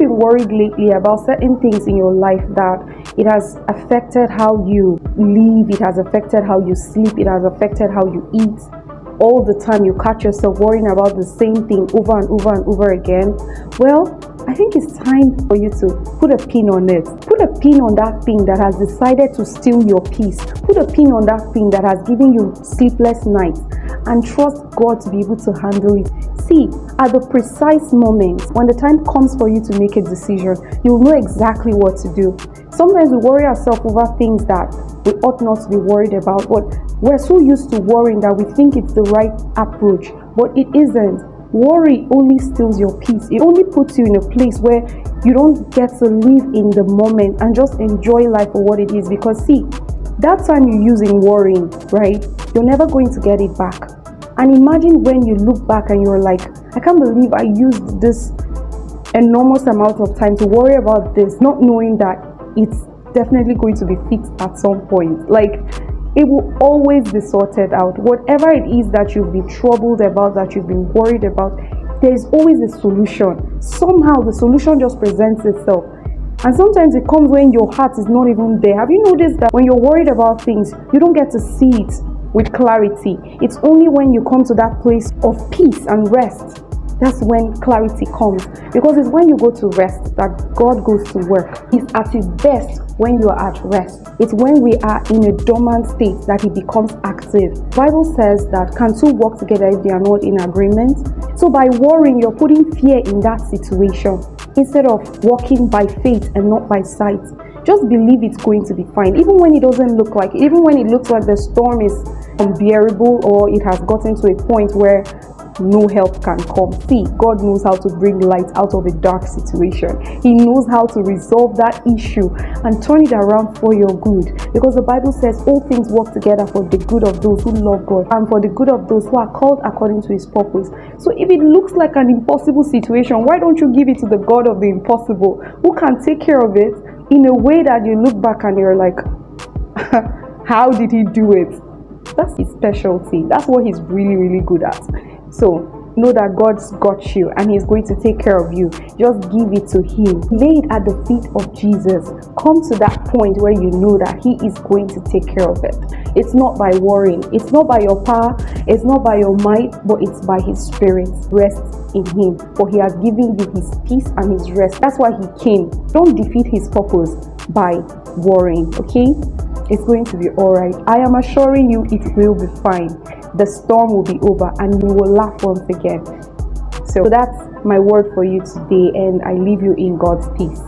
been worried lately about certain things in your life that it has affected how you live, it has affected how you sleep, it has affected how you eat? All the time you catch yourself worrying about the same thing over and over and over again. Well, I think it's time for you to put a pin on it. Put a pin on that thing that has decided to steal your peace. Put a pin on that thing that has given you sleepless nights, and trust God to be able to handle it. See, at the precise moment, when the time comes for you to make a decision, you'll know exactly what to do. Sometimes we worry ourselves over things that we ought not to be worried about, but we're so used to worrying that we think it's the right approach, but it isn't. Worry only steals your peace. It only puts you in a place where you don't get to live in the moment and just enjoy life for what it is. Because see, that time you use in worrying, right, you're never going to get it back. And imagine when you look back and you're like, I can't believe I used this enormous amount of time to worry about this, not knowing that it's definitely going to be fixed at some point. Like, it will always be sorted out. Whatever it is that you've been troubled about, that you've been worried about, there's always a solution. Somehow the solution just presents itself. And sometimes it comes when your heart is not even there. Have you noticed that when you're worried about things, you don't get to see it with clarity? It's only when you come to that place of peace and rest, that's when clarity comes. Because it's when you go to rest that God goes to work. He's at his best when you are at rest. It's when we are in a dormant state that he becomes active. The Bible says that can two walk together if they are not in agreement? So by worrying, you're putting fear in that situation instead of walking by faith and not by sight. Just believe it's going to be fine, even when it doesn't look like it, even when it looks like the storm is unbearable or it has gotten to a point where no help can come. See, God knows how to bring light out of a dark situation. He knows how to resolve that issue and turn it around for your good, because the Bible says all things work together for the good of those who love God and for the good of those who are called according to his purpose. So if it looks like an impossible situation, why don't you give it to the God of the impossible, who can take care of it in a way that you look back and you're like, how did he do it? That's his specialty. That's what he's really, really good at. So know that God's got you and he's going to take care of you. Just give it to him. Lay it at the feet of Jesus. Come to that point where you know that he is going to take care of it. It's not by worrying. It's not by your power. It's not by your might, but it's by his spirit. Rest in him, for he has given you his peace and his rest. That's why he came. Don't defeat his purpose by worrying, okay? It's going to be all right. I am assuring you it will be fine. The storm will be over and you will laugh once again. So that's my word for you today, and I leave you in God's peace.